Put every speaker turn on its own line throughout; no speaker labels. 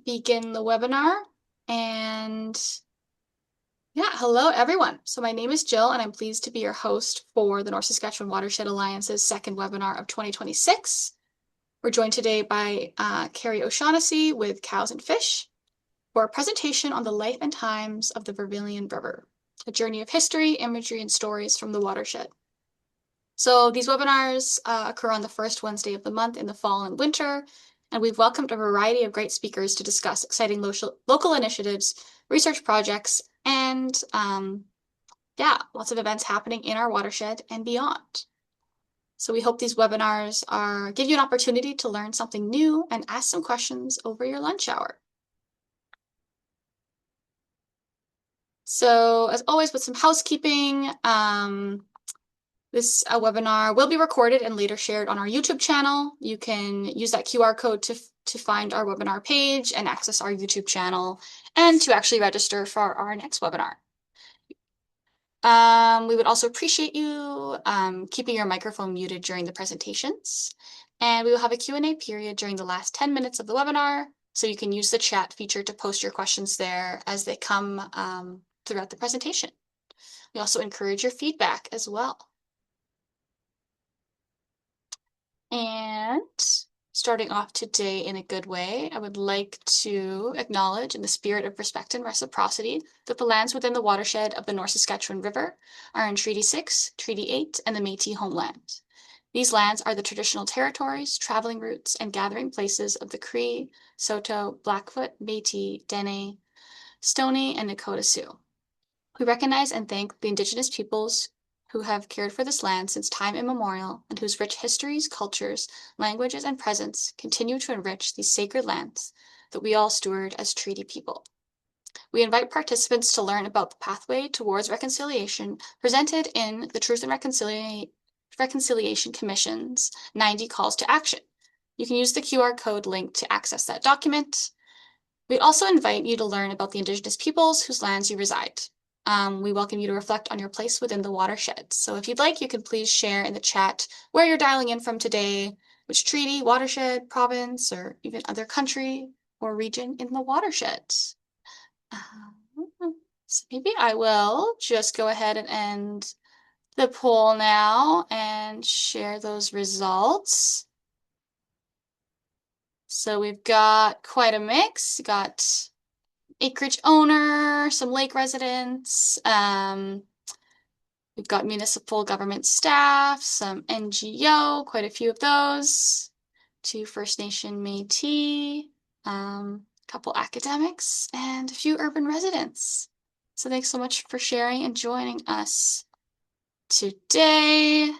begin the webinar. And yeah, hello everyone. So my name is Jill and I'm pleased to be your host for the North Saskatchewan Watershed Alliance's second webinar of 2026. We're joined today by Kerri O'Shaughnessy with Cows and Fish for a presentation on the life and times of the Vermilion River, a journey of history, imagery, and stories from the watershed. So these webinars occur on the first Wednesday of the month in the fall and winter, and we've welcomed a variety of great speakers to discuss exciting local initiatives, research projects, and lots of events happening in our watershed and beyond. So we hope these webinars give you an opportunity to learn something new and ask some questions over your lunch hour. So as always, with some housekeeping, this webinar will be recorded and later shared on our YouTube channel. You can use that QR code to find our webinar page and access our YouTube channel and to actually register for our next webinar. We would also appreciate you keeping your microphone muted during the presentations. And we will have a Q&A period during the last 10 minutes of the webinar, so you can use the chat feature to post your questions there as they come throughout the presentation. We also encourage your feedback as well. And starting off today in a good way, I would like to acknowledge, in the spirit of respect and reciprocity, that the lands within the watershed of the North Saskatchewan River are in Treaty 6, Treaty 8, and the Métis homeland. These lands are the traditional territories, traveling routes, and gathering places of the Cree, Saulteaux, Blackfoot, Métis, Dene, Stoney, and Nakota Sioux. We recognize and thank the Indigenous peoples who have cared for this land since time immemorial and whose rich histories, cultures, languages, and presence continue to enrich these sacred lands that we all steward as treaty people. We invite participants to learn about the pathway towards reconciliation presented in the Truth and Reconciliation Commission's 90 Calls to Action. You can use the QR code link to access that document. We also invite you to learn about the Indigenous peoples whose lands you reside. We welcome you to reflect on your place within the watershed. So if you'd like, you can please share in the chat where you're dialing in from today, which treaty, watershed, province, or even other country or region in the watershed. So maybe I will just go ahead and end the poll now and share those results. So we've got quite a mix. Got acreage owner, some lake residents. We've got municipal government staff, some NGO, quite a few of those, 2 First Nation Métis, couple academics, and a few urban residents. So thanks so much for sharing and joining us today.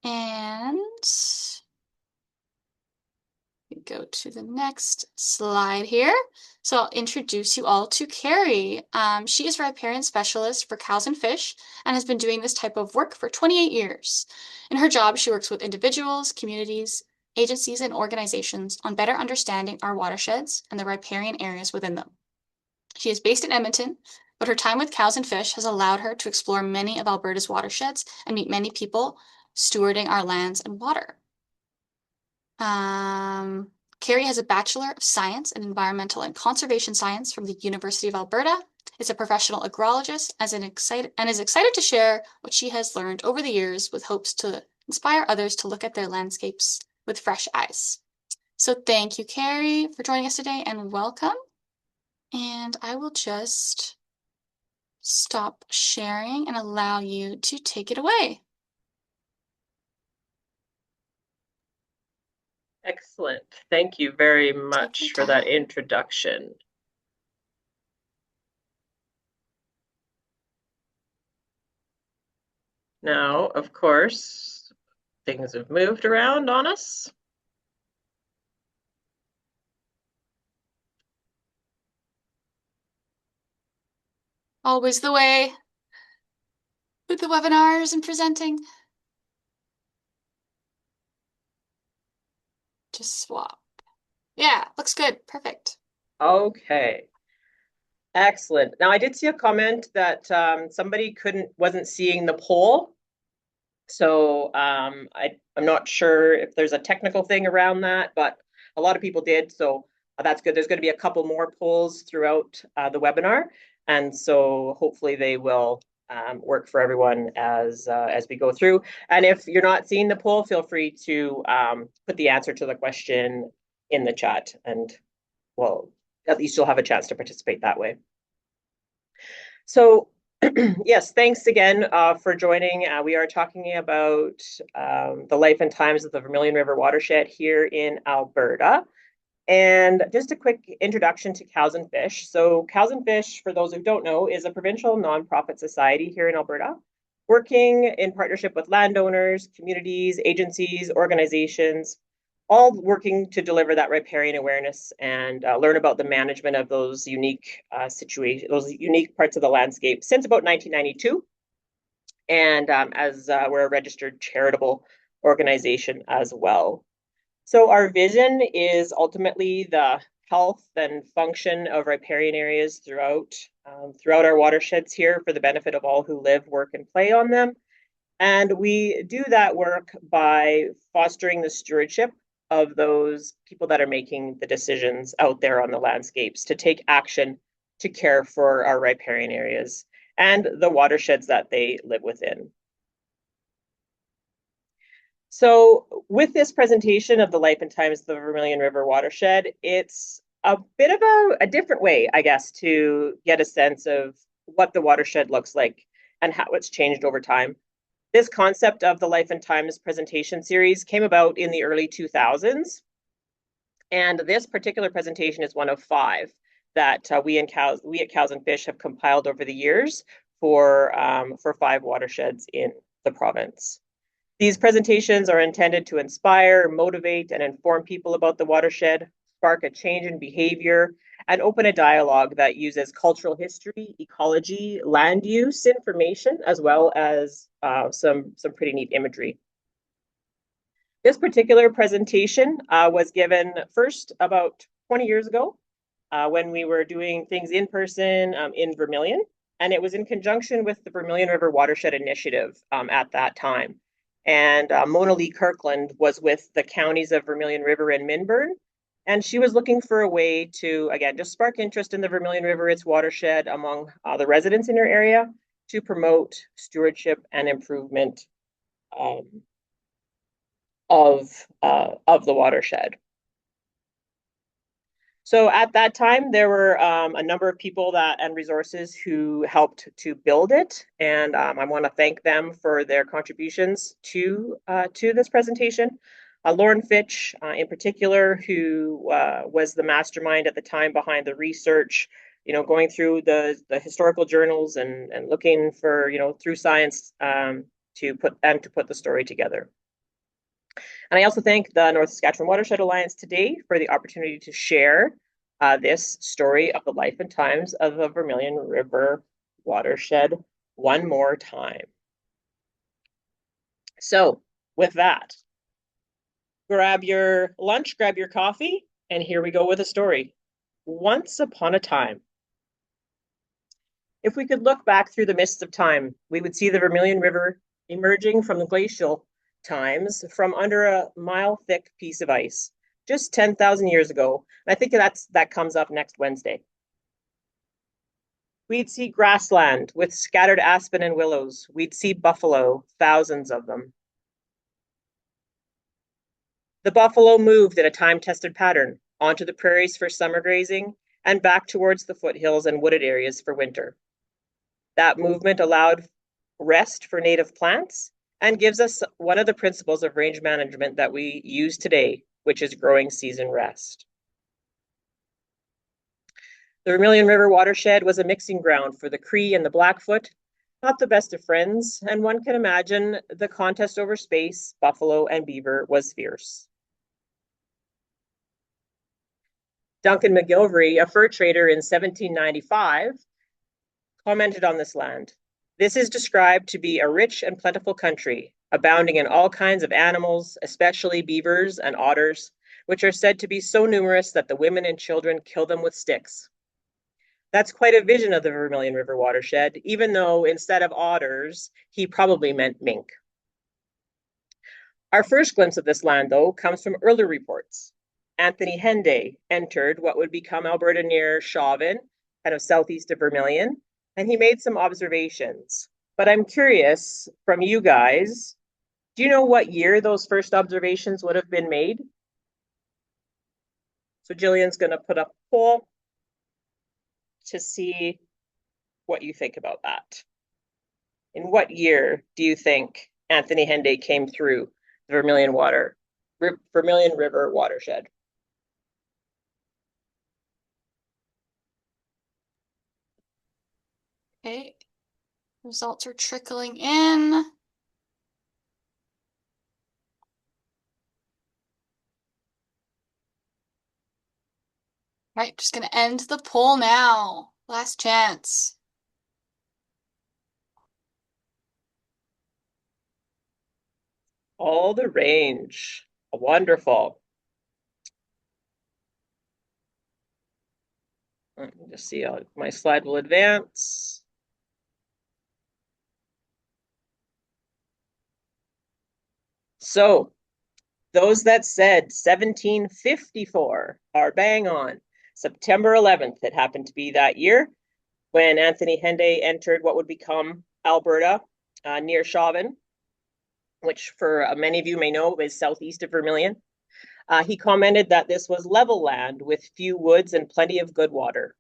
And we go to the next slide here. So I'll introduce you all to Kerri. She is a riparian specialist for cows and fish and has been doing this type of work for 28 years. In her job, she works with individuals, communities, agencies, and organizations on better understanding our watersheds and the riparian areas within them. She is based in Edmonton, but her time with cows and fish has allowed her to explore many of Alberta's watersheds and meet many people stewarding our lands and water. Kerri has a Bachelor of Science in Environmental and Conservation Science from the University of Alberta, is a professional agrologist and is excited to share what she has learned over the years with hopes to inspire others to look at their landscapes with fresh eyes. So thank you, Kerri, for joining us today and welcome. And I will just stop sharing and allow you to take it away.
Excellent. Thank you very much for that introduction. Now, of course, things have moved around on us.
Always the way with the webinars and presenting. Just swap. Yeah, looks good. Perfect.
Okay. Excellent. Now, I did see a comment that somebody wasn't seeing the poll. So I'm not sure if there's a technical thing around that, but a lot of people did. So That's good. There's going to be a couple more polls throughout the webinar, and so hopefully they will work for everyone as we go through. And if you're not seeing the poll, feel free to put the answer to the question in the chat, and well, at least you'll have a chance to participate that way. So yes, thanks again for joining. We are talking about the life and times of the Vermilion River watershed here in Alberta. And just a quick introduction to Cows and Fish. So Cows and Fish, for those who don't know, is a provincial nonprofit society here in Alberta, working in partnership with landowners, communities, agencies, organizations, all working to deliver that riparian awareness and learn about the management of those unique situations, those unique parts of the landscape since about 1992. And as we're a registered charitable organization as well. So our vision is ultimately the health and function of riparian areas throughout our watersheds here for the benefit of all who live, work, and play on them. And we do that work by fostering the stewardship of those people that are making the decisions out there on the landscapes to take action to care for our riparian areas and the watersheds that they live within. So with this presentation of the life and times of the Vermilion River watershed, it's a bit of a different way, I guess, to get a sense of what the watershed looks like and how it's changed over time. This concept of the life and times presentation series came about in the early 2000s. And this particular presentation is one of 5 that we at Cows and Fish have compiled over the years for 5 watersheds in the province. These presentations are intended to inspire, motivate, and inform people about the watershed, spark a change in behavior, and open a dialogue that uses cultural history, ecology, land use information, as well as some pretty neat imagery. This particular presentation was given first about 20 years ago when we were doing things in person in Vermilion, and it was in conjunction with the Vermilion River Watershed Initiative at that time. And Mona Lee Kirkland was with the counties of Vermilion River and Minburn. And she was looking for a way to, again, just spark interest in the Vermilion River, its watershed among the residents in her area to promote stewardship and improvement of the watershed. So at that time, there were a number of people and resources who helped to build it, and I want to thank them for their contributions to this presentation. Lauren Fitch, in particular, who was the mastermind at the time behind the research, going through the historical journals and looking for, through science to put the story together. And I also thank the North Saskatchewan Watershed Alliance today for the opportunity to share this story of the life and times of the Vermilion River watershed one more time. So with that, grab your lunch, grab your coffee, and here we go with a story. Once upon a time. If we could look back through the mists of time, we would see the Vermilion River emerging from the glacial times from under a mile-thick piece of ice, just 10,000 years ago. And I think that comes up next Wednesday. We'd see grassland with scattered aspen and willows. We'd see buffalo, thousands of them. The buffalo moved in a time-tested pattern onto the prairies for summer grazing and back towards the foothills and wooded areas for winter. That movement allowed rest for native plants and gives us one of the principles of range management that we use today, which is growing season rest. The Vermilion River watershed was a mixing ground for the Cree and the Blackfoot, not the best of friends, and one can imagine the contest over space, buffalo and beaver, was fierce. Duncan McGilvery, a fur trader in 1795, commented on this land. This is described to be a rich and plentiful country, abounding in all kinds of animals, especially beavers and otters, which are said to be so numerous that the women and children kill them with sticks. That's quite a vision of the Vermilion River watershed, even though instead of otters, he probably meant mink. Our first glimpse of this land, though, comes from early reports. Anthony Henday entered what would become Alberta near Chauvin, kind of southeast of Vermilion, and he made some observations. But I'm curious from you guys, do you know what year those first observations would have been made? So Jillian's going to put up a poll to see what you think about that. In what year do you think Anthony Henday came through the Vermilion River watershed?
Okay, results are trickling in. Right, just gonna end the poll now. Last chance.
All the range. Wonderful. Let me just see how my slide will advance. So those that said 1754 are bang on. September 11th, it happened to be that year when Anthony Henday entered what would become Alberta near Chauvin, which for many of you may know is southeast of Vermilion. He commented that this was level land with few woods and plenty of good water.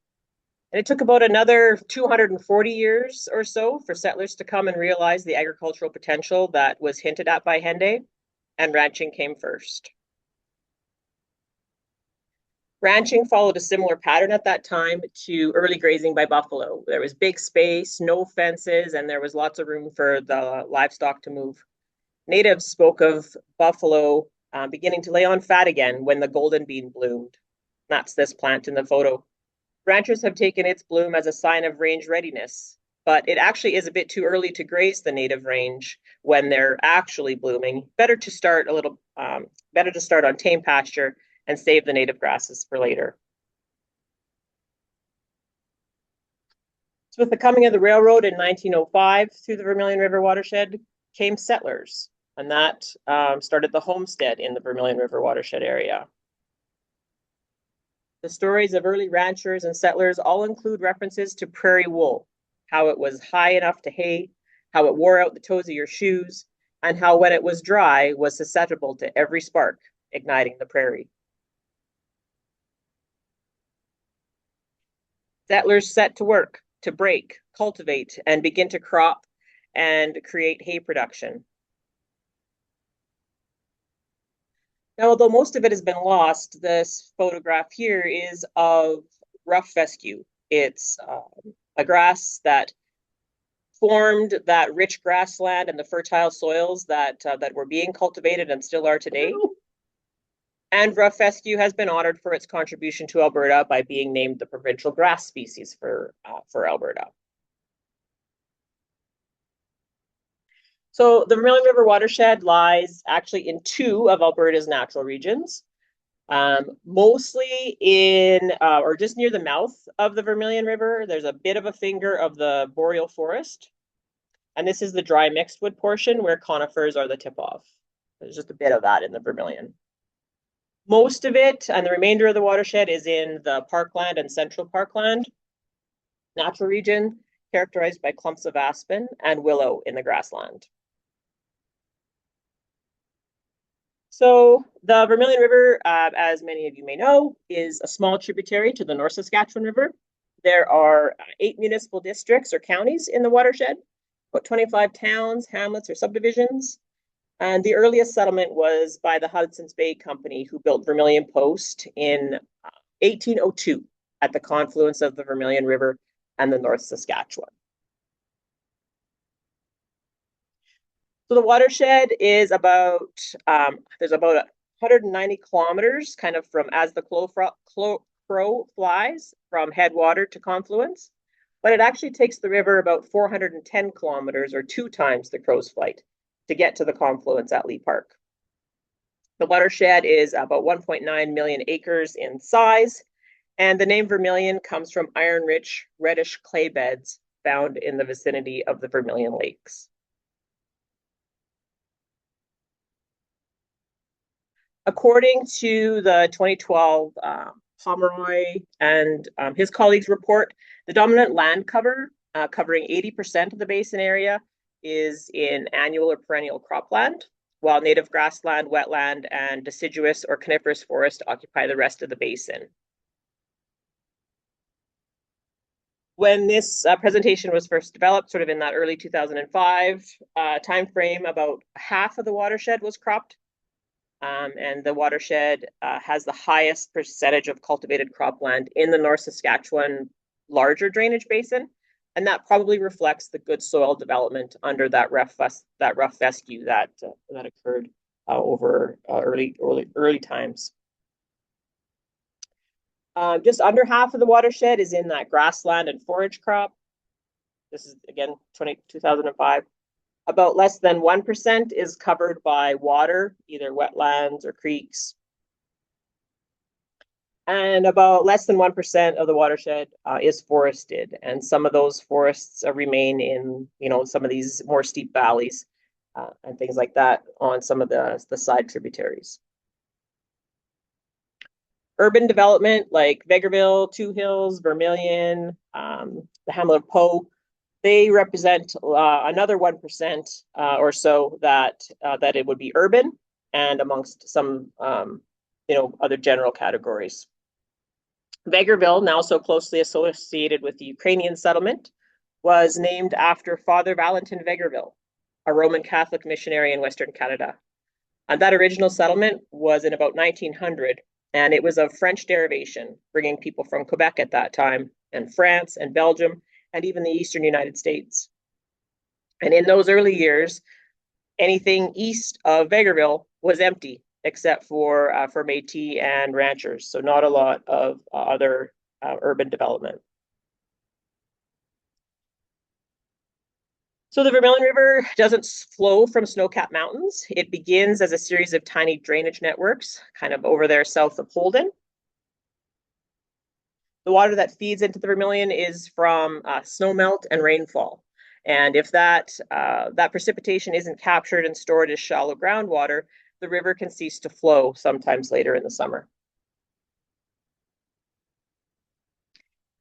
And it took about another 240 years or so for settlers to come and realize the agricultural potential that was hinted at by Henday, and ranching came first. Ranching followed a similar pattern at that time to early grazing by buffalo. There was big space, no fences, and there was lots of room for the livestock to move. Natives spoke of buffalo beginning to lay on fat again when the golden bean bloomed. That's this plant in the photo. Ranchers have taken its bloom as a sign of range readiness, but it actually is a bit too early to graze the native range when they're actually blooming. Better to start on tame pasture and save the native grasses for later. So with the coming of the railroad in 1905 through the Vermilion River watershed came settlers, and that started the homestead in the Vermilion River watershed area. The stories of early ranchers and settlers all include references to prairie wool, how it was high enough to hay, how it wore out the toes of your shoes, and how when it was dry was susceptible to every spark, igniting the prairie. Settlers set to work to break, cultivate, and begin to crop and create hay production. Now, although most of it has been lost, this photograph here is of rough fescue. It's a grass that formed that rich grassland and the fertile soils that were being cultivated and still are today. And rough fescue has been honored for its contribution to Alberta by being named the provincial grass species for Alberta. So the Vermilion River watershed lies actually in two of Alberta's natural regions, mostly in or just near the mouth of the Vermilion River. There's a bit of a finger of the boreal forest, and this is the dry mixed wood portion where conifers are the tip-off. There's just a bit of that in the Vermilion. Most of it and the remainder of the watershed is in the parkland and central parkland natural region, characterized by clumps of aspen and willow in the grassland. So the Vermilion River, as many of you may know, is a small tributary to the North Saskatchewan River. There are 8 municipal districts or counties in the watershed, about 25 towns, hamlets, or subdivisions. And the earliest settlement was by the Hudson's Bay Company, who built Vermilion Post in 1802 at the confluence of the Vermilion River and the North Saskatchewan. So the watershed is there's about 190 kilometers kind of from as the crow flies from headwater to confluence, but it actually takes the river about 410 kilometers or 2 times the crow's flight to get to the confluence at Lee Park. The watershed is about 1.9 million acres in size, and the name Vermilion comes from iron-rich reddish clay beds found in the vicinity of the Vermilion Lakes. According to the 2012 Pomeroy and his colleagues' report, the dominant land cover, covering 80% of the basin area, is in annual or perennial cropland, while native grassland, wetland, and deciduous or coniferous forest occupy the rest of the basin. When this presentation was first developed, sort of in that early 2005 timeframe, about half of the watershed was cropped. And the watershed has the highest percentage of cultivated cropland in the North Saskatchewan larger drainage basin. And that probably reflects the good soil development under that rough fescue that occurred over early times. Just under half of the watershed is in that grassland and forage crop. This is, again, 2005. About less than 1% is covered by water, either wetlands or creeks. And about less than 1% of the watershed is forested. And some of those forests remain in, some of these more steep valleys and things like that on some of the side tributaries. Urban development like Vegreville, Two Hills, Vermilion, the hamlet of Poe, they represent another 1% or so that it would be urban, and amongst some other general categories. Vegreville, now so closely associated with the Ukrainian settlement, was named after Father Valentin Vegreville, a Roman Catholic missionary in Western Canada. And that original settlement was in about 1900, and it was of French derivation, bringing people from Quebec at that time, and France and Belgium, and even the eastern United States. And in those early years, anything east of Vegreville was empty, except for Métis and ranchers. So not a lot of other urban development. So the Vermilion River doesn't flow from snow-capped mountains. It begins as a series of tiny drainage networks, kind of over there south of Holden. The water that feeds into the Vermilion is from snowmelt and rainfall. And if that precipitation isn't captured and stored as shallow groundwater, the river can cease to flow sometimes later in the summer.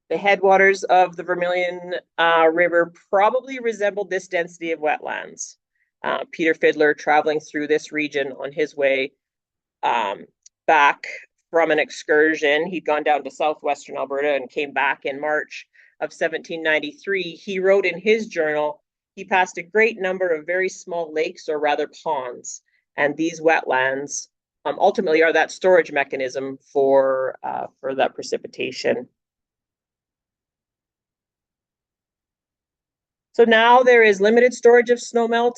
The headwaters of the Vermilion River probably resembled this density of wetlands. Peter Fiddler, traveling through this region on his way back from an excursion, he'd gone down to southwestern Alberta and came back in March of 1793. He wrote in his journal, he passed a great number of very small lakes, or rather ponds, and these wetlands ultimately are that storage mechanism for that precipitation. So now there is limited storage of snowmelt,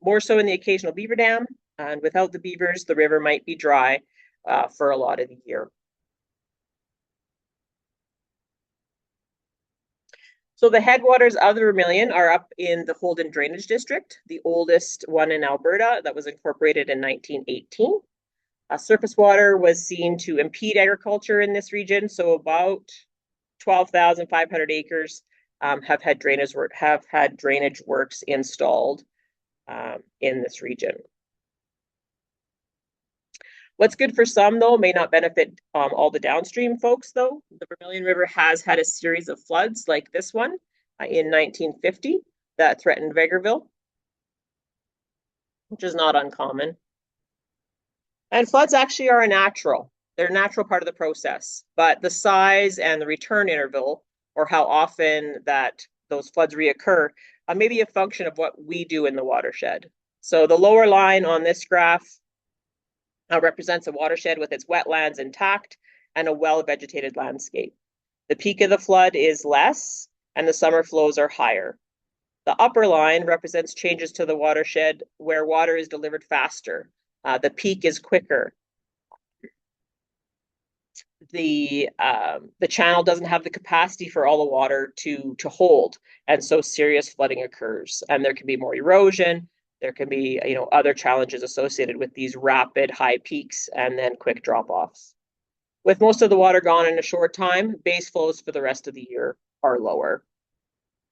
more so in the occasional beaver dam, and without the beavers, the river might be dry for a lot of the year. So the headwaters of the Vermilion are up in the Holden Drainage District, the oldest one in Alberta that was incorporated in 1918. Surface water was seen to impede agriculture in this region, so about 12,500 acres have had drainage works installed in this region. What's good for some, though, may not benefit all the downstream folks, though. The Vermilion River has had a series of floods like this one in 1950 that threatened Vegreville, which is not uncommon. And floods actually are they're a natural part of the process, but the size and the return interval, or how often that those floods reoccur, may be a function of what we do in the watershed. So the lower line on this graph represents a watershed with its wetlands intact and a well-vegetated landscape. The peak of the flood is less, and the summer flows are higher. The upper line represents changes to the watershed where water is delivered faster. The peak is quicker. The channel doesn't have the capacity for all the water to hold, and so serious flooding occurs, and there can be more erosion. There can be other challenges associated with these rapid high peaks and then quick drop-offs. With most of the water gone in a short time, base flows for the rest of the year are lower.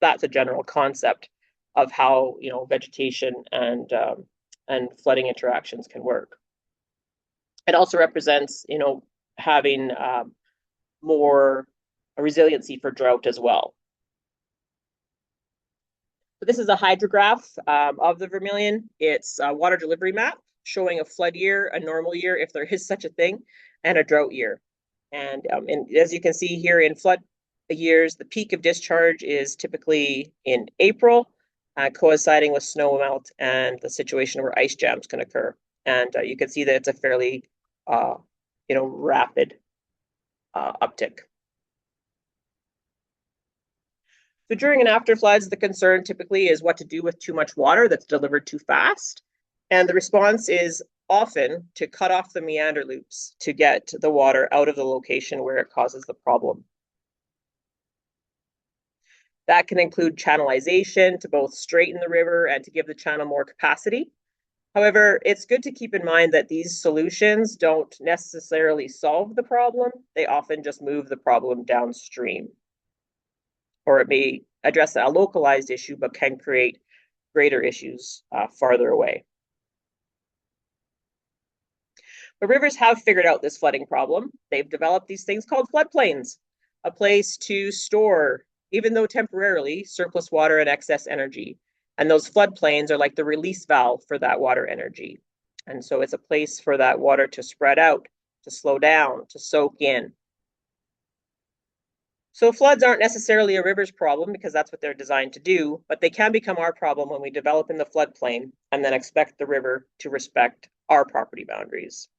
That's a general concept of how vegetation and flooding interactions can work. It also represents, having more resiliency for drought as well. So this is a hydrograph of the Vermilion. It's a water delivery map showing a flood year, a normal year, if there is such a thing, and a drought year. And as you can see here in flood years, the peak of discharge is typically in April, coinciding with snow melt and the situation where ice jams can occur. And you can see that it's a fairly, rapid uptick. So during and after floods, the concern typically is what to do with too much water that's delivered too fast. And the response is often to cut off the meander loops to get the water out of the location where it causes the problem. That can include channelization to both straighten the river and to give the channel more capacity. However, it's good to keep in mind that these solutions don't necessarily solve the problem. They often just move the problem downstream. Or it may address a localized issue, but can create greater issues farther away. But rivers have figured out this flooding problem. They've developed these things called floodplains, a place to store, even though temporarily, surplus water and excess energy. And those floodplains are like the release valve for that water energy. And so it's a place for that water to spread out, to slow down, to soak in. So floods aren't necessarily a river's problem because that's what they're designed to do, but they can become our problem when we develop in the floodplain and then expect the river to respect our property boundaries.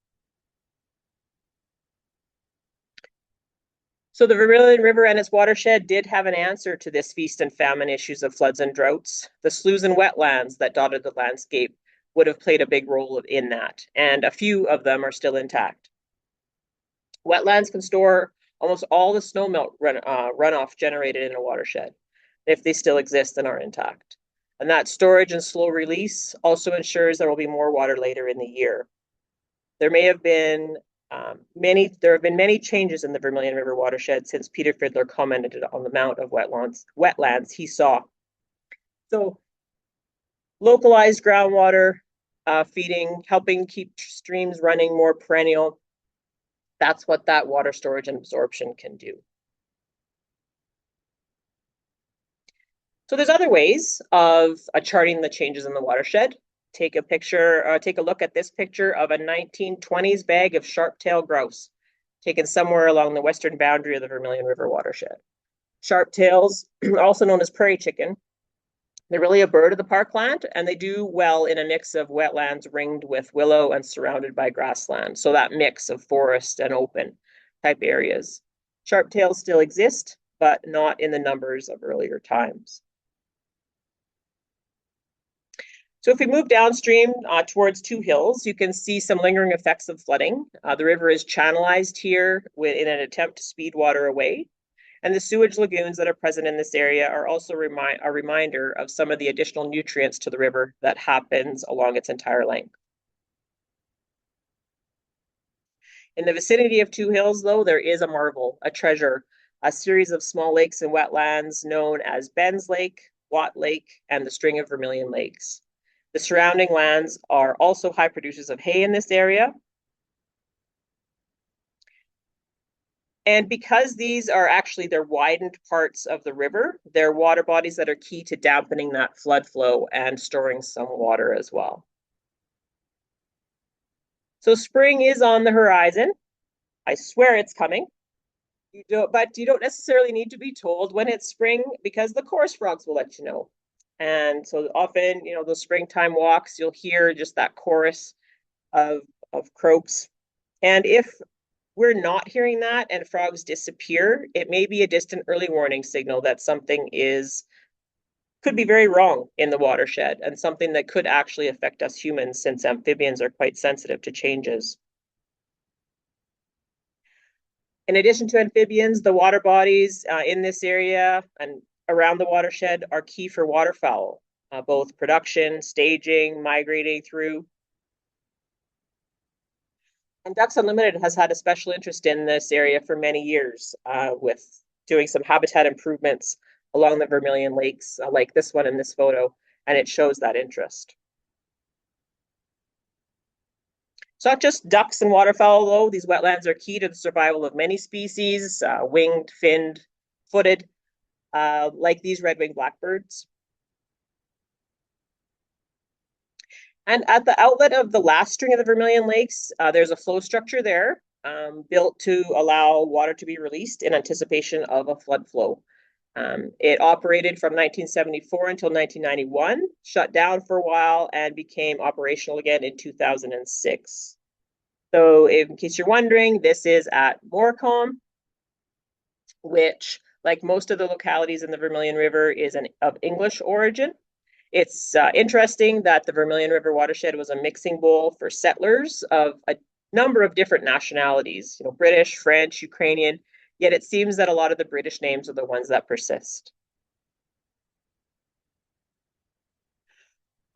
So the Vermilion River and its watershed did have an answer to this feast and famine issues of floods and droughts. The sloughs and wetlands that dotted the landscape would have played a big role in that, and a few of them are still intact. Wetlands can store almost all the snowmelt runoff generated in a watershed, if they still exist and are intact. And that storage and slow release also ensures there will be more water later in the year. There have been many changes in the Vermilion River watershed since Peter Fiddler commented on the amount of wetlands he saw. So localized groundwater feeding, helping keep streams running more perennial. That's what that water storage and absorption can do. So there's other ways of charting the changes in the watershed. Take a look at this picture of a 1920s bag of sharp-tailed grouse taken somewhere along the western boundary of the Vermilion River watershed. Sharp-tails, also known as prairie chicken, they're really a bird of the parkland, and they do well in a mix of wetlands ringed with willow and surrounded by grassland. So that mix of forest and open type areas. Sharp-tails still exist, but not in the numbers of earlier times. So if we move downstream towards Two Hills, you can see some lingering effects of flooding. The river is channelized here in an attempt to speed water away. And the sewage lagoons that are present in this area are also a reminder of some of the additional nutrients to the river that happens along its entire length. In the vicinity of Two Hills, though, there is a marvel, a treasure, a series of small lakes and wetlands known as Ben's Lake, Watt Lake, and the string of Vermilion Lakes. The surrounding lands are also high producers of hay in this area. And because these are actually their widened parts of the river, they're water bodies that are key to dampening that flood flow and storing some water as well. So spring is on the horizon. I swear it's coming. But you don't necessarily need to be told when it's spring because the chorus frogs will let you know. And so often, those springtime walks, you'll hear just that chorus of croaks. And if we're not hearing that and frogs disappear, it may be a distant early warning signal that something could be very wrong in the watershed and something that could actually affect us humans since amphibians are quite sensitive to changes. In addition to amphibians, the water bodies in this area and around the watershed are key for waterfowl, both production, staging, migrating through. And Ducks Unlimited has had a special interest in this area for many years with doing some habitat improvements along the Vermilion Lakes, like this one in this photo, and it shows that interest. It's not just ducks and waterfowl, though. These wetlands are key to the survival of many species, winged, finned, footed, like these red-winged blackbirds. And at the outlet of the last string of the Vermilion Lakes, there's a flow structure there built to allow water to be released in anticipation of a flood flow. It operated from 1974 until 1991, shut down for a while, and became operational again in 2006. So in case you're wondering, this is at Morecambe, which, like most of the localities in the Vermilion River, is of English origin. It's interesting that the Vermilion River watershed was a mixing bowl for settlers of a number of different nationalities, British, French, Ukrainian, yet it seems that a lot of the British names are the ones that persist.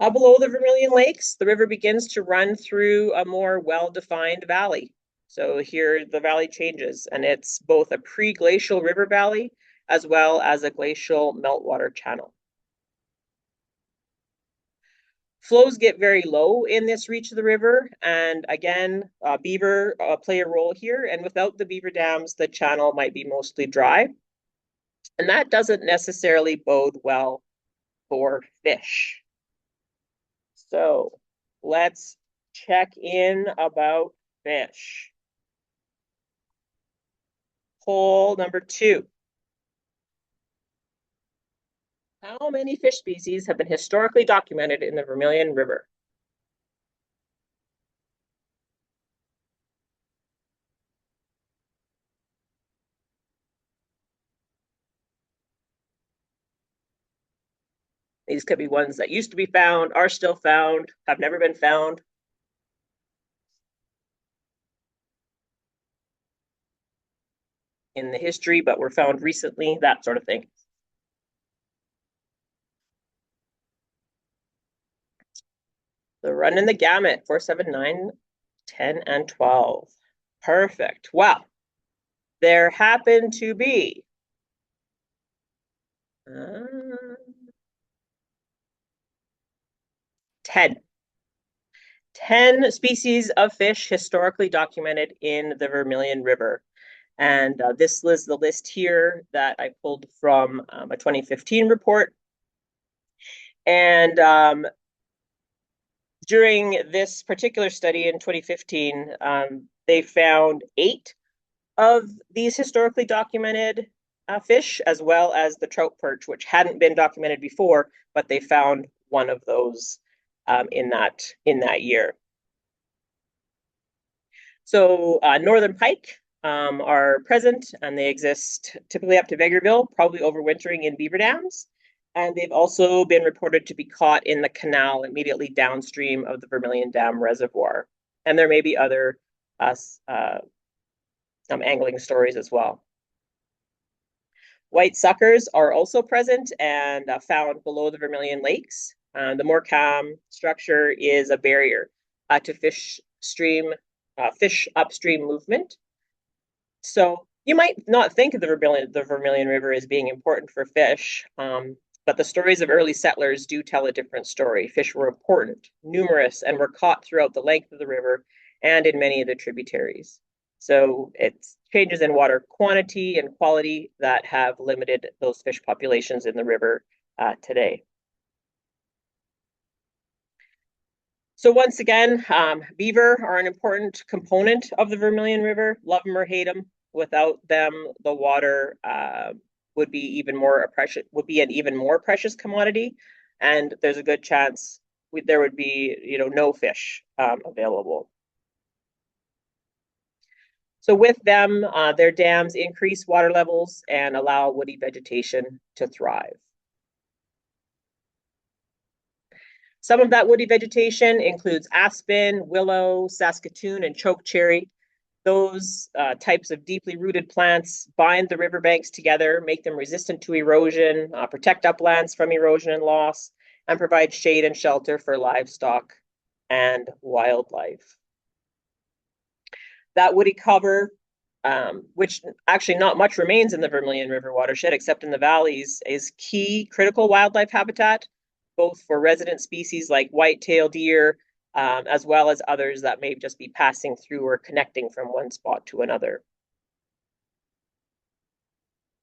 Below the Vermilion Lakes, the river begins to run through a more well-defined valley. So here the valley changes, and it's both a pre-glacial river valley as well as a glacial meltwater channel. Flows get very low in this reach of the river, and again, beaver play a role here, and without the beaver dams, the channel might be mostly dry, and that doesn't necessarily bode well for fish. So let's check in about fish. Poll number 2. How many fish species have been historically documented in the Vermilion River? These could be ones that used to be found, are still found, have never been found in the history, but were found recently, that sort of thing. So running the gamut, 4, 7, 9, 10, and 12. Perfect. Well, there happened to be 10 species of fish historically documented in the Vermilion River. And this is the list here that I pulled from a 2015 report. And during this particular study in 2015, they found 8 of these historically documented fish, as well as the trout perch, which hadn't been documented before, but they found one of those in that year. So northern pike are present, and they exist typically up to Vegreville, probably overwintering in beaver dams. And they've also been reported to be caught in the canal immediately downstream of the Vermilion Dam reservoir. And there may be other angling stories as well. White suckers are also present and found below the Vermilion Lakes. The Morecambe structure is a barrier to fish upstream movement. So you might not think of the Vermilion River as being important for fish, but the stories of early settlers do tell a different story. Fish were important, numerous, and were caught throughout the length of the river and in many of the tributaries. So it's changes in water quantity and quality that have limited those fish populations in the river today. So once again, beaver are an important component of the Vermilion River. Love them or hate them. Without them, the water would be an even more precious commodity, and there's a good chance there would be no fish available. So with them, their dams increase water levels and allow woody vegetation to thrive. Some of that woody vegetation includes aspen, willow, Saskatoon, and chokecherry. Those types of deeply rooted plants bind the riverbanks together, make them resistant to erosion, protect uplands from erosion and loss, and provide shade and shelter for livestock and wildlife. That woody cover, which actually not much remains in the Vermilion River watershed except in the valleys, is key critical wildlife habitat, both for resident species like white-tailed deer, as well as others that may just be passing through or connecting from one spot to another.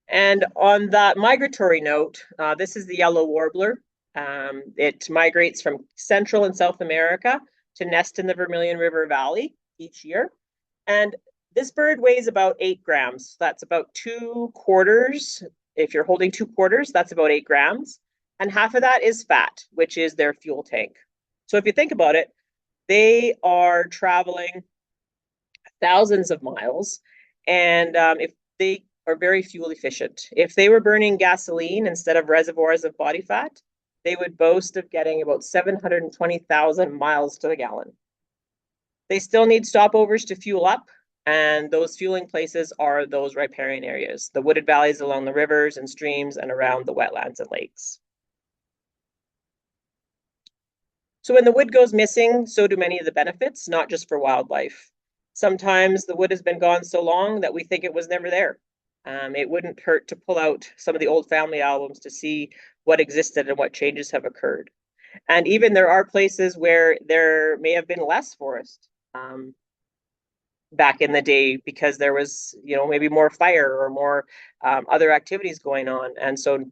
And on that migratory note, this is the yellow warbler. It migrates from Central and South America to nest in the Vermilion River Valley each year. And this bird weighs about 8 grams. That's about 2 quarters. If you're holding 2 quarters, that's about 8 grams. And half of that is fat, which is their fuel tank. So if you think about it, they are traveling thousands of miles. And if they are very fuel efficient, if they were burning gasoline instead of reservoirs of body fat, they would boast of getting about 720,000 miles to the gallon. They still need stopovers to fuel up, and those fueling places are those riparian areas, the wooded valleys along the rivers and streams and around the wetlands and lakes. So when the wood goes missing, so do many of the benefits, not just for wildlife. Sometimes the wood has been gone so long that we think it was never there. It wouldn't hurt to pull out some of the old family albums to see what existed and what changes have occurred. And even there are places where there may have been less forest back in the day because there was, maybe more fire or more other activities going on. And so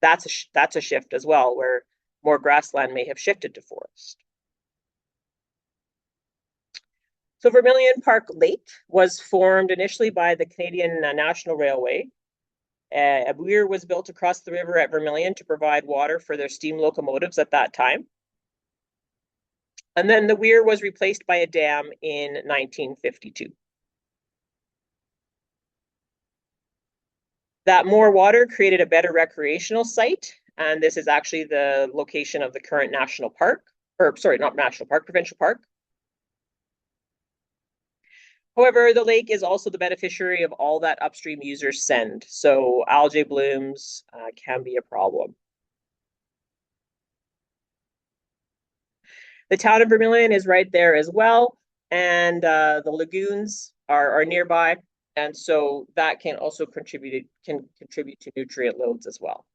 that's a shift as well, where more grassland may have shifted to forest. So Vermilion Park Lake was formed initially by the Canadian National Railway. A weir was built across the river at Vermilion to provide water for their steam locomotives at that time. And then the weir was replaced by a dam in 1952. That more water created a better recreational site, and this is actually the location of the current national park, or sorry, not national park, provincial park. However, the lake is also the beneficiary of all that upstream users send, so algae blooms can be a problem. The town of Vermilion is right there as well, and the lagoons are nearby, and so that can also contribute to nutrient loads as well.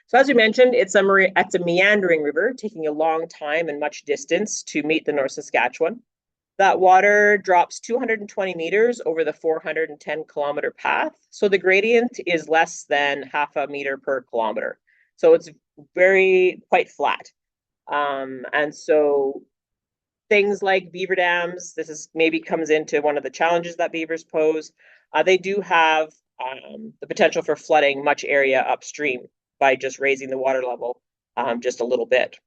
So as we mentioned, it's a meandering river, taking a long time and much distance to meet the North Saskatchewan. That water drops 220 meters over the 410-kilometer path. So the gradient is less than half a meter per kilometer. So it's quite flat. And so things like beaver dams, maybe comes into one of the challenges that beavers pose. They do have the potential for flooding much area upstream by just raising the water level just a little bit.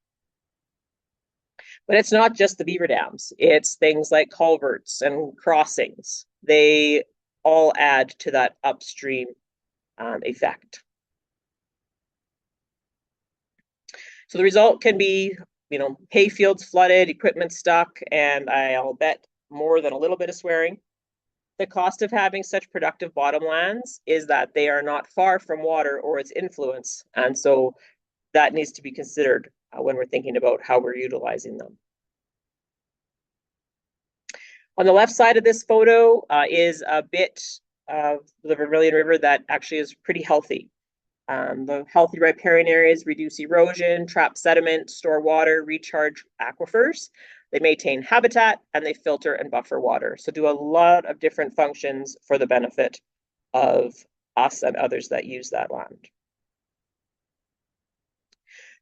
But it's not just the beaver dams. It's things like culverts and crossings. They all add to that upstream effect. So the result can be, hay fields flooded, equipment stuck, and I'll bet more than a little bit of swearing. The cost of having such productive bottomlands is that they are not far from water or its influence. And so that needs to be considered when we're thinking about how we're utilizing them. On the left side of this photo is a bit of the Vermilion River that actually is pretty healthy. The healthy riparian areas reduce erosion, trap sediment, store water, recharge aquifers. They maintain habitat, and they filter and buffer water. So do a lot of different functions for the benefit of us and others that use that land.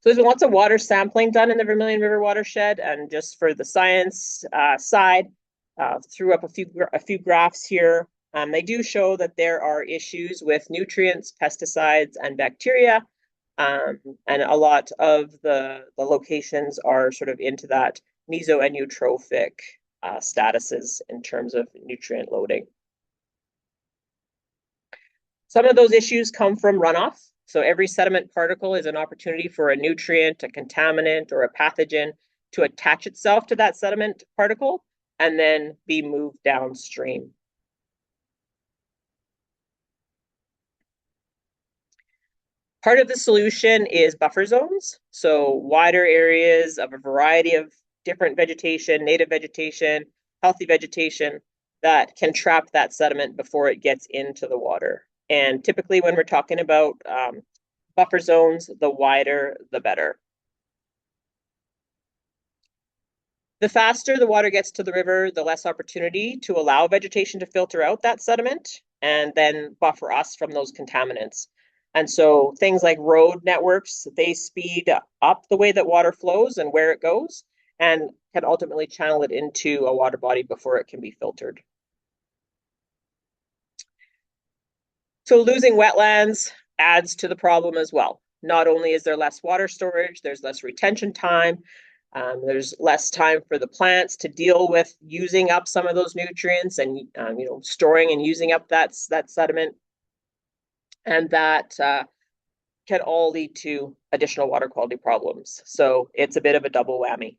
So there's been lots of water sampling done in the Vermilion River watershed, and just for the science side, threw up a few graphs here. They do show that there are issues with nutrients, pesticides, and bacteria, and a lot of the locations are sort of into that meso and eutrophic statuses in terms of nutrient loading. Some of those issues come from runoff. So every sediment particle is an opportunity for a nutrient, a contaminant, or a pathogen to attach itself to that sediment particle and then be moved downstream. Part of the solution is buffer zones, so wider areas of a variety of different vegetation, native vegetation, healthy vegetation that can trap that sediment before it gets into the water. And typically when we're talking about buffer zones, the wider, the better. The faster the water gets to the river, the less opportunity to allow vegetation to filter out that sediment and then buffer us from those contaminants. And so things like road networks, they speed up the way that water flows and where it goes and can ultimately channel it into a water body before it can be filtered. So losing wetlands adds to the problem as well. Not only is there less water storage, there's less retention time, there's less time for the plants to deal with using up some of those nutrients and storing and using up that sediment, and that can all lead to additional water quality problems. So it's a bit of a double whammy.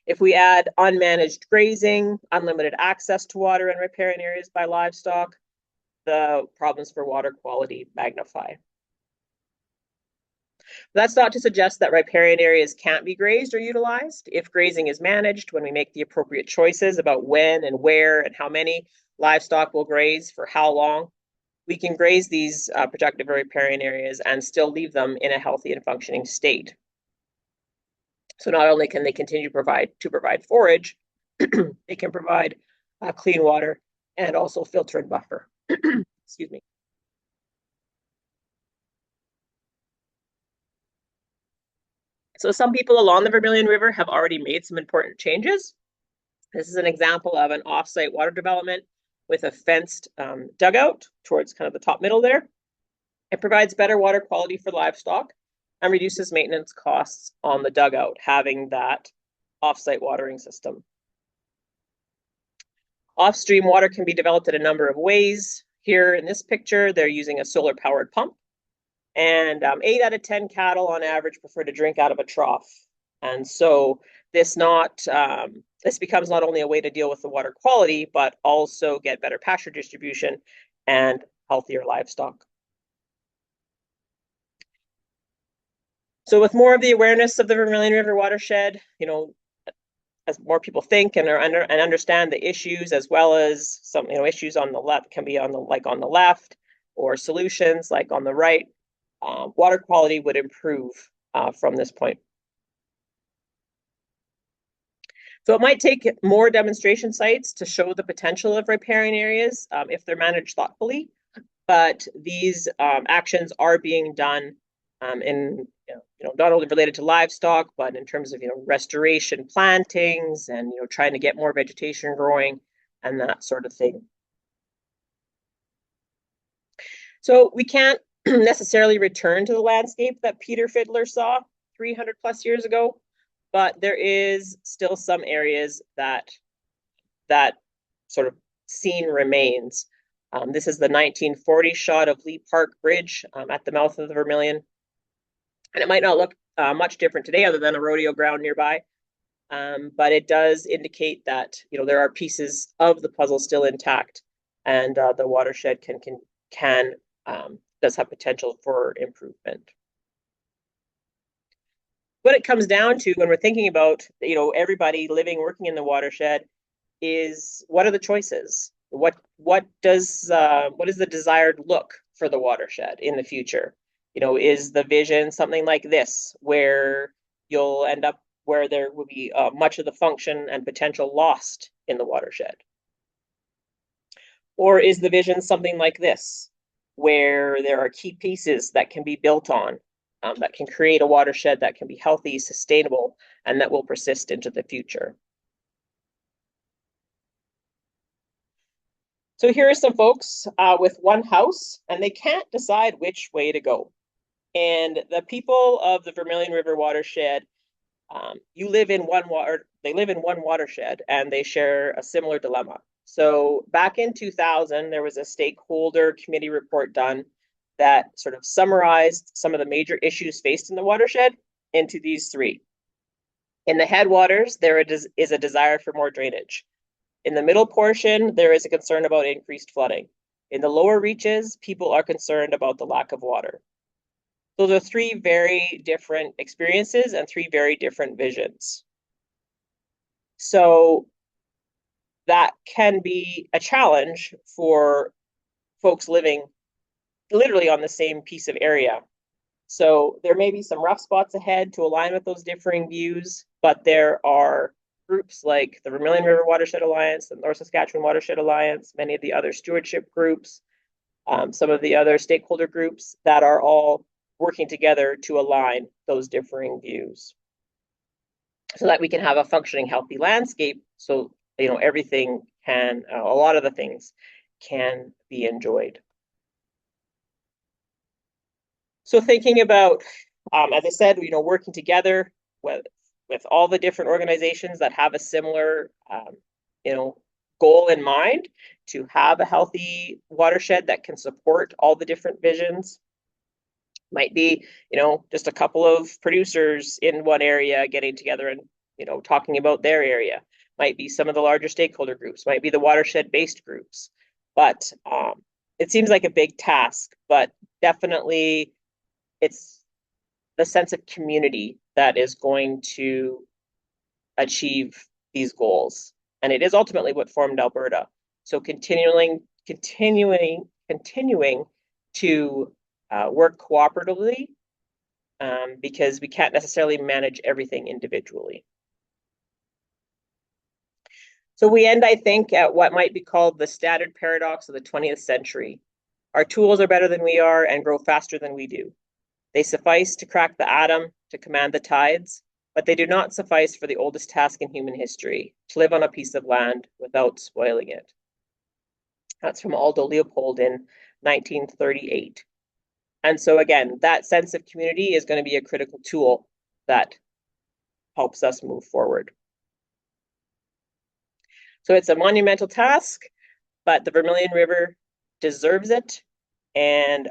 If we add unmanaged grazing, unlimited access to water in riparian areas by livestock, the problems for water quality magnify. That's not to suggest that riparian areas can't be grazed or utilized. If grazing is managed, when we make the appropriate choices about when and where and how many livestock will graze for how long, we can graze these productive riparian areas and still leave them in a healthy and functioning state. So not only can they continue to provide forage, they can provide clean water and also filter and buffer. Excuse me. So some people along the Vermilion River have already made some important changes. This is an example of an offsite water development with a fenced dugout towards kind of the top middle there. It provides better water quality for livestock and reduces maintenance costs on the dugout, having that offsite watering system. Off-stream water can be developed in a number of ways. Here in this picture, they're using a solar-powered pump. And 8 out of 10 cattle on average prefer to drink out of a trough. And so this becomes not only a way to deal with the water quality, but also get better pasture distribution and healthier livestock. So with more of the awareness of the Vermilion River watershed, as more people think and understand the issues, as well as some issues on the left can be on the left, or solutions like on the right, water quality would improve from this point. So it might take more demonstration sites to show the potential of riparian areas if they're managed thoughtfully, but these actions are being done in not only related to livestock, but in terms of restoration plantings and trying to get more vegetation growing and that sort of thing. So we can't necessarily return to the landscape that Peter Fiddler saw 300 plus years ago, but there is still some areas that sort of scene remains. This is the 1940 shot of Lee Park Bridge at the mouth of the Vermilion. And it might not look much different today other than a rodeo ground nearby. But it does indicate that there are pieces of the puzzle still intact, and the watershed does have potential for improvement. What it comes down to when we're thinking about everybody living, working in the watershed is, what are the choices? What is the desired look for the watershed in the future? Is the vision something like this, where you'll end up where there will be much of the function and potential lost in the watershed? Or is the vision something like this, where there are key pieces that can be built on, that can create a watershed that can be healthy, sustainable, and that will persist into the future? So here are some folks with one house, and they can't decide which way to go. And the people of the Vermilion River watershed, they live in one watershed, and they share a similar dilemma. So back in 2000, there was a stakeholder committee report done that sort of summarized some of the major issues faced in the watershed into these three. In the headwaters, there is a desire for more drainage. In the middle portion, there is a concern about increased flooding. In the lower reaches, people are concerned about the lack of water. Those are three very different experiences and three very different visions. So that can be a challenge for folks living literally on the same piece of area. So there may be some rough spots ahead to align with those differing views, but there are groups like the Vermilion River Watershed Alliance, the North Saskatchewan Watershed Alliance, many of the other stewardship groups, some of the other stakeholder groups that are all working together to align those differing views so that we can have a functioning, healthy landscape. So, everything can, a lot of the things can be enjoyed. So thinking about, as I said, working together with all the different organizations that have a similar, goal in mind to have a healthy watershed that can support all the different visions. Might be, just a couple of producers in one area getting together and, talking about their area. Might be some of the larger stakeholder groups, might be the watershed-based groups. But it seems like a big task, but definitely it's the sense of community that is going to achieve these goals. And it is ultimately what formed Alberta. So continuing to work cooperatively, because we can't necessarily manage everything individually. So we end, I think, at what might be called the standard paradox of the 20th century. Our tools are better than we are and grow faster than we do. They suffice to crack the atom, to command the tides, but they do not suffice for the oldest task in human history, to live on a piece of land without spoiling it. That's from Aldo Leopold in 1938. And so again, that sense of community is going to be a critical tool that helps us move forward. So it's a monumental task, but the Vermilion River deserves it. And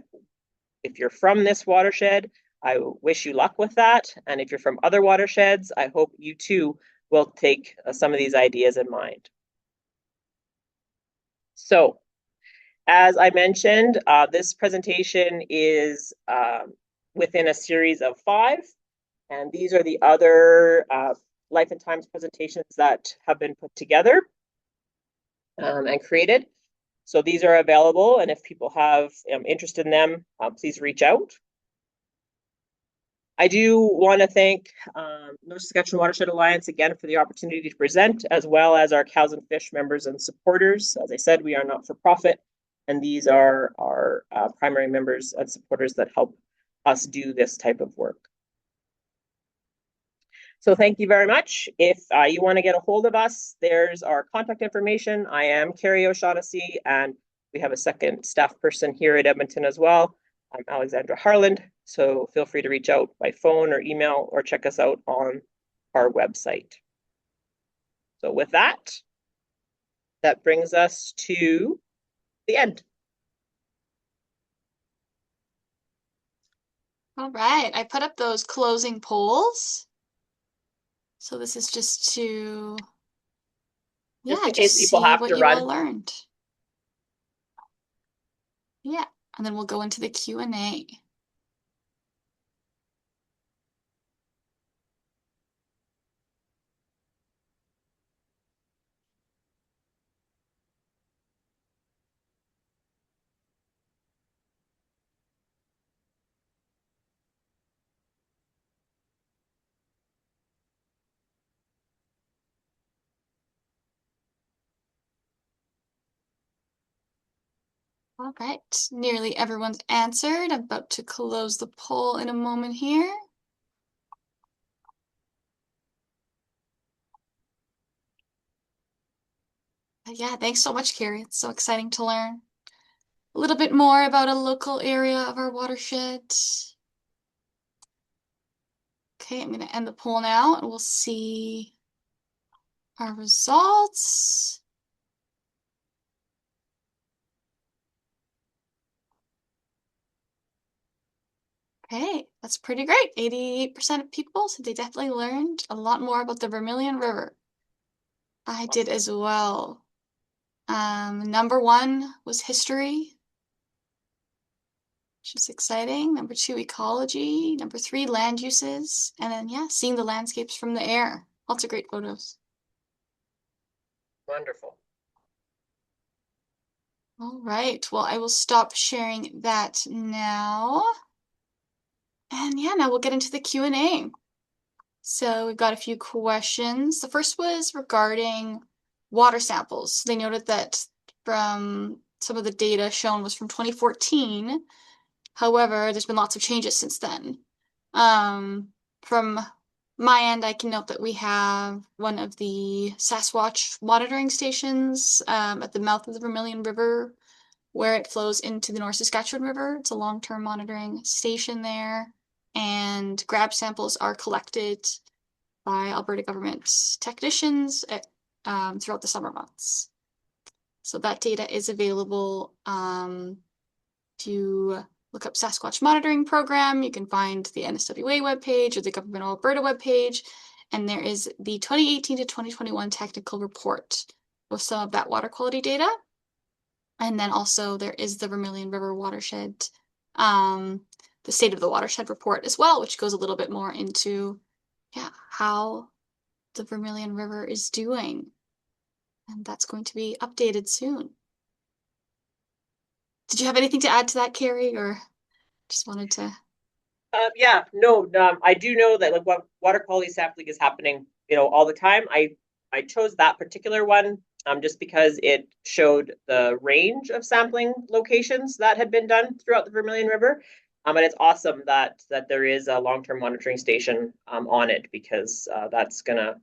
if you're from this watershed, I wish you luck with that. And if you're from other watersheds, I hope you too will take some of these ideas in mind. So, as I mentioned, this presentation is within a series of 5. And these are the other Life and Times presentations that have been put together and created. So these are available, and if people have interest in them, please reach out. I do want to thank North Saskatchewan Watershed Alliance again for the opportunity to present, as well as our Cows and Fish members and supporters. As I said, we are not for profit, and these are our primary members and supporters that help us do this type of work. So thank you very much. If you want to get a hold of us, there's our contact information. I am Kerri O'Shaughnessy, and we have a second staff person here at Edmonton as well. I'm Alexandra Harland. So feel free to reach out by phone or email or check us out on our website. So with that, that brings us to the end.
All right, I put up those closing polls. So this is just to,
Just
yeah,
in
just
case people
see
have
what
to
you all
run.
learned. Yeah, and then we'll go into the Q&A. All right, nearly everyone's answered. I'm about to close the poll in a moment here. Yeah, thanks so much, Kerri. It's so exciting to learn a little bit more about a local area of our watershed. Okay, I'm going to end the poll now and we'll see our results. Okay, that's pretty great. 88% of people said they definitely learned a lot more about the Vermilion River. I did as well. Number 1 was history, which is exciting. Number 2, ecology. Number 3, land uses. And then, yeah, seeing the landscapes from the air. Lots of great photos.
Wonderful.
All right, well, I will stop sharing that now. And yeah, now we'll get into the Q&A. So we've got a few questions. The first was regarding water samples. They noted that from some of the data shown was from 2014. However, there's been lots of changes since then. From my end, I can note that we have one of the Sasquatch monitoring stations at the mouth of the Vermilion River where it flows into the North Saskatchewan River. It's a long-term monitoring station there, and grab samples are collected by Alberta government technicians throughout the summer months. So that data is available. If you look up Sasquatch Monitoring Program, you can find the NSWA webpage or the Government of Alberta webpage, and there is the 2018 to 2021 technical report with some of that water quality data. And then also there is the Vermilion River Watershed, the State of the Watershed report as well, which goes a little bit more into, yeah, how the Vermilion River is doing. And that's going to be updated soon. Did you have anything to add to that, Kerri, or just wanted to?
Yeah, no, I do know that like what water quality sampling is happening, all the time. I chose that particular one just because it showed the range of sampling locations that had been done throughout the Vermilion River. And it's awesome that there is a long-term monitoring station on it because that's gonna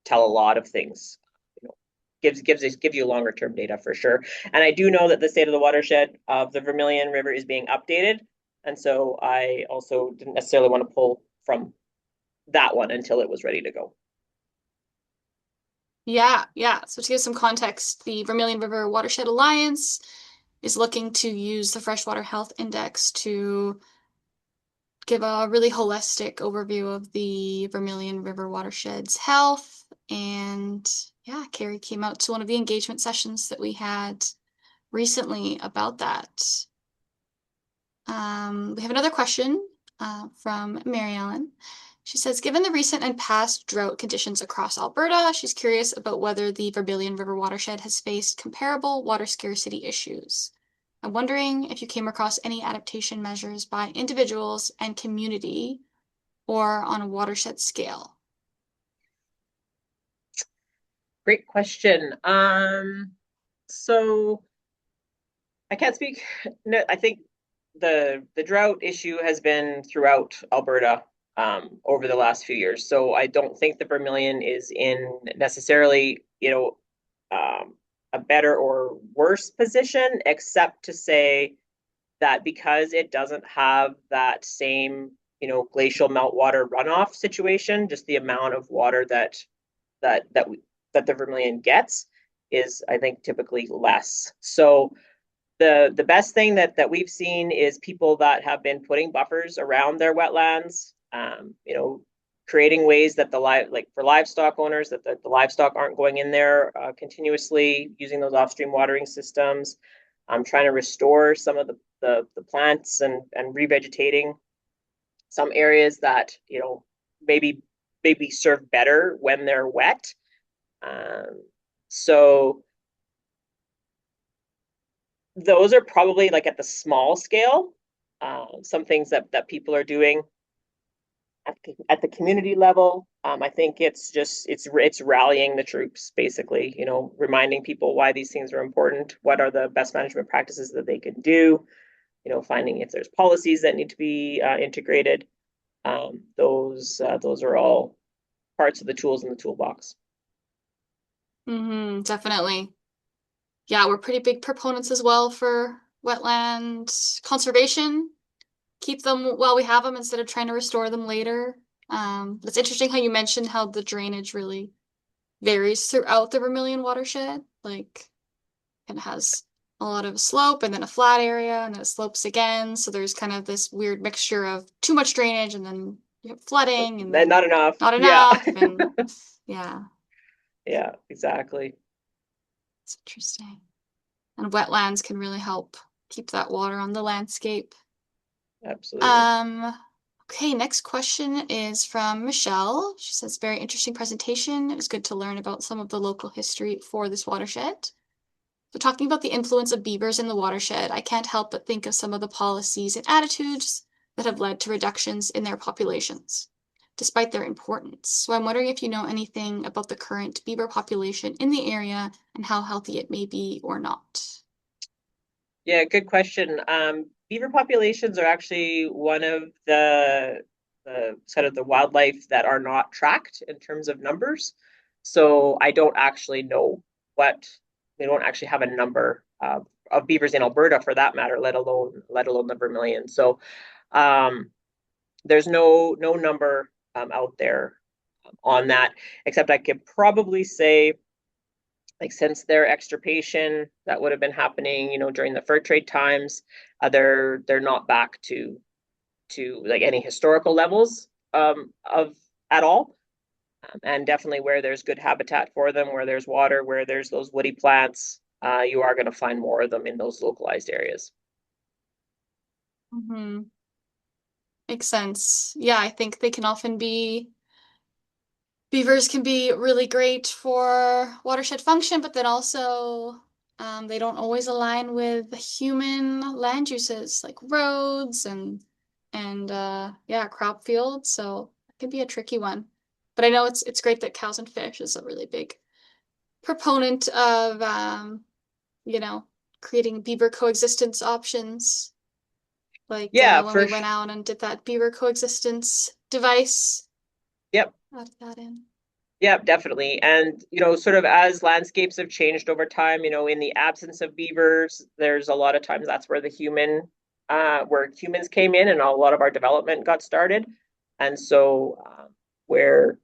tell a lot of things. You know, gives you longer term data for sure. And I do know that the state of the watershed of the Vermilion River is being updated, and so I also didn't necessarily want to pull from that one until it was ready to go.
Yeah, yeah. So to give some context, the Vermilion River Watershed Alliance is looking to use the Freshwater Health Index to give a really holistic overview of the Vermilion River watershed's health. And yeah, Kerri came out to one of the engagement sessions that we had recently about that. We have another question from Mary Ellen. She says, given the recent and past drought conditions across Alberta, she's curious about whether the Vermilion River watershed has faced comparable water scarcity issues. I'm wondering if you came across any adaptation measures by individuals and community or on a watershed scale.
Great question. So I can't speak. No, I think the drought issue has been throughout Alberta over the last few years. So I don't think the Vermilion is in necessarily, a better or worse position, except to say that because it doesn't have that same, glacial meltwater runoff situation, just the amount of water that that we, that the Vermilion gets is, I think, typically less. So the best thing that we've seen is people that have been putting buffers around their wetlands, creating ways that like for livestock owners that the livestock aren't going in there continuously, using those offstream watering systems, trying to restore some of the plants and revegetating some areas that maybe maybe serve better when they're wet. So those are probably like at the small scale, some things that people are doing at the community level. I think it's rallying the troops, basically, reminding people why these things are important, what are the best management practices that they can do, finding if there's policies that need to be integrated. Those are all parts of the tools in the toolbox.
Definitely. Yeah, we're pretty big proponents as well for wetland conservation. Keep them while we have them instead of trying to restore them later. But it's interesting how you mentioned how the drainage really varies throughout the Vermilion watershed. Like it has a lot of slope and then a flat area and then it slopes again. So there's kind of this weird mixture of too much drainage and then you have flooding and
And
then
not enough.
not
Yeah.
enough. And yeah,
Yeah, exactly.
it's interesting. And wetlands can really help keep that water on the landscape.
Absolutely.
Um, okay, next question is from Michelle. She says, very interesting presentation. It was good to learn about some of the local history for this watershed. So talking about the influence of beavers in the watershed, I can't help but think of some of the policies and attitudes that have led to reductions in their populations, despite their importance. So I'm wondering if you know anything about the current beaver population in the area and how healthy it may be or not.
Yeah, good question. Beaver populations are actually one of the sort of the wildlife that are not tracked in terms of numbers. So I don't actually know what we don't actually have a number of beavers in Alberta for that matter, let alone the Vermilion. So um, there's no number out there on that, except I could probably say like since their extirpation that would have been happening, during the fur trade times, they're not back to like any historical levels of at all. And definitely where there's good habitat for them, where there's water, where there's those woody plants, you are going to find more of them in those localized areas.
Mm-hmm. Makes sense. Yeah, I think they can often be beavers can be really great for watershed function, but then also they don't always align with human land uses like roads and yeah, crop fields. So it can be a tricky one. But I know it's great that cows and fish is a really big proponent of you know, creating beaver coexistence options. Like
Yeah,
when we
for
went out and did that beaver coexistence device,
yep.
added that in.
Yeah, definitely. And, sort of as landscapes have changed over time, in the absence of beavers, there's a lot of times that's where humans came in and a lot of our development got started. And so, where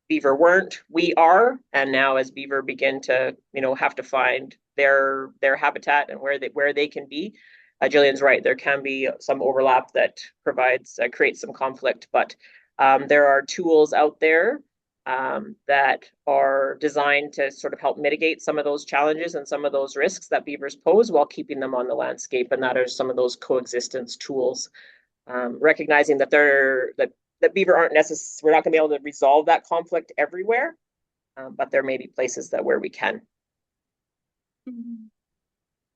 beaver weren't, we are. And now as beaver begin to, have to find their habitat and where they can be, Jillian's right. There can be some overlap that creates some conflict, but there are tools out there that are designed to sort of help mitigate some of those challenges and some of those risks that beavers pose while keeping them on the landscape. And that are some of those coexistence tools, recognizing that beaver aren't necessary. We're not going to be able to resolve that conflict everywhere, but there may be places that where we can.
Mhm.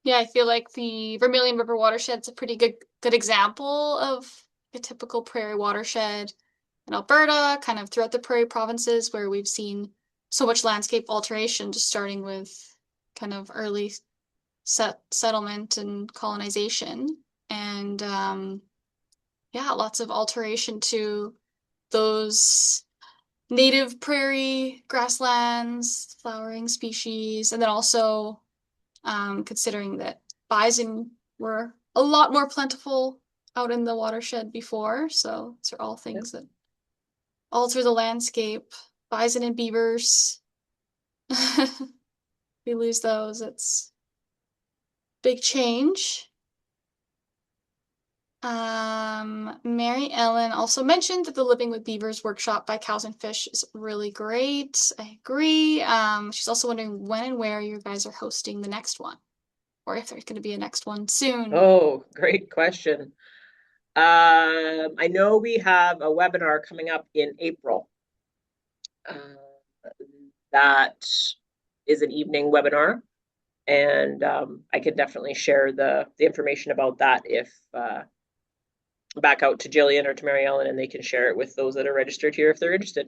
Yeah, I feel like the Vermilion River watershed's a pretty good example of a typical prairie watershed in Alberta, kind of throughout the prairie provinces where we've seen so much landscape alteration, just starting with kind of early settlement and colonization. And yeah, lots of alteration to those native prairie grasslands, flowering species, and then also considering that bison were a lot more plentiful out in the watershed before. So these are all
Yeah.
things that alter the landscape. Bison and beavers, we lose those. It's big change. Mary Ellen also mentioned that the Living with Beavers workshop by Cows and Fish is really great. I agree. She's also wondering when and where you guys are hosting the next one, or if there's going to be a next one soon.
Oh, great question. I know we have a webinar coming up in April. That is an evening webinar, and I can definitely share the information about that if back out to Jillian or to Mary Ellen, and they can share it with those that are registered here if they're interested.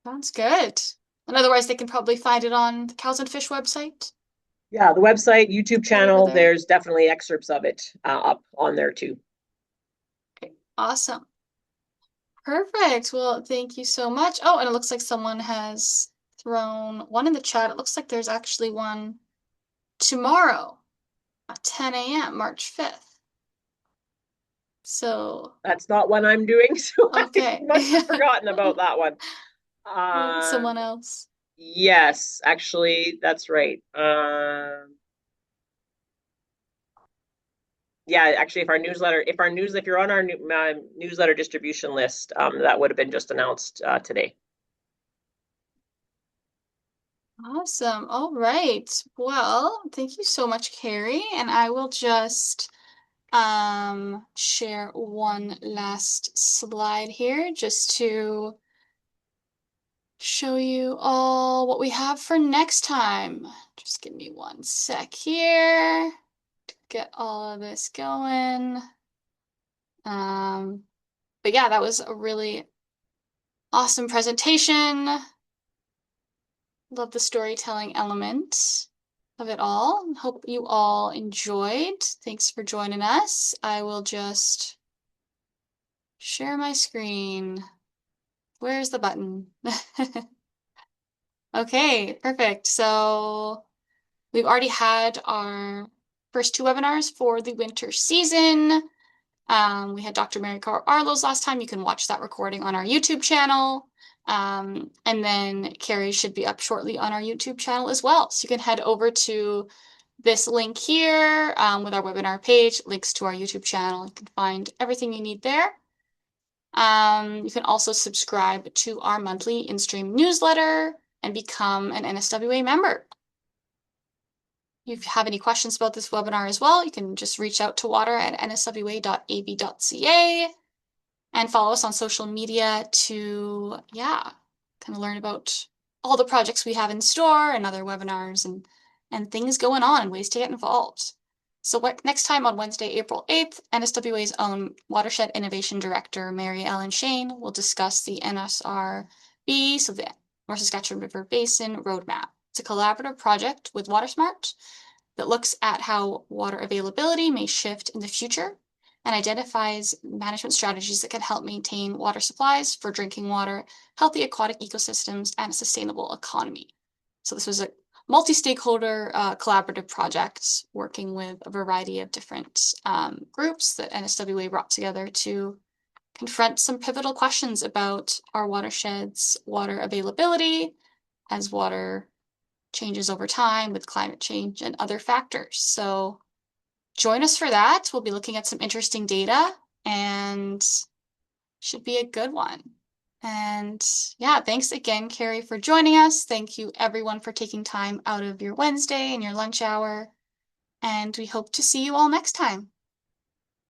Sounds good. And otherwise, they can probably find it on the Cows and Fish website.
Yeah, the website, YouTube
Right over
channel,
there.
there's definitely excerpts of it up on there too.
Okay, awesome. Perfect. Well, thank you so much. Oh, and it looks like someone has thrown one in the chat. It looks like there's actually one tomorrow at 10 a.m., March 5th. So,
That's not one I'm doing, so I
okay.
must have forgotten about that one.
Yeah,
Um,
someone else.
yes, actually, that's right. Yeah, actually, if you're on our newsletter distribution list, that would have been just announced today.
Awesome. All right. Well, thank you so much, Kerri. And I will just share one last slide here just to show you all what we have for next time. Just give me one sec here to get all of this going. Um, but yeah, that was a really awesome presentation. Love the storytelling element of it all. Hope you all enjoyed. Thanks for joining us. I will just share my screen. Where's the button? Okay, perfect. So we've already had our first two webinars for the winter season. We had Dr. Mary Carr Arlo's last time. You can watch that recording on our YouTube channel. And then Kerri should be up shortly on our YouTube channel as well. So you can head over to this link here with our webinar page, links to our YouTube channel. You can find everything you need there. You can also subscribe to our monthly in-stream newsletter and become an NSWA member. If you have any questions about this webinar as well, you can just reach out to water@nswa.ab.ca and follow us on social media to, yeah, kind of learn about all the projects we have in store and other webinars and things going on and ways to get involved. So next time on Wednesday, April 8th, NSWA's own Watershed Innovation Director, Mary Ellen Shane, will discuss the NSRB, so the North Saskatchewan River Basin Roadmap. It's a collaborative project with WaterSmart that looks at how water availability may shift in the future and identifies management strategies that can help maintain water supplies for drinking water, healthy aquatic ecosystems, and a sustainable economy. So this was a multi-stakeholder collaborative project working with a variety of different groups that NSWA brought together to confront some pivotal questions about our watershed's water availability as water changes over time with climate change and other factors. So join us for that. We'll be looking at some interesting data and should be a good one. And yeah, thanks again, Kerri, for joining us. Thank you, everyone, for taking time out of your Wednesday and your lunch hour. And we hope to see you all next time.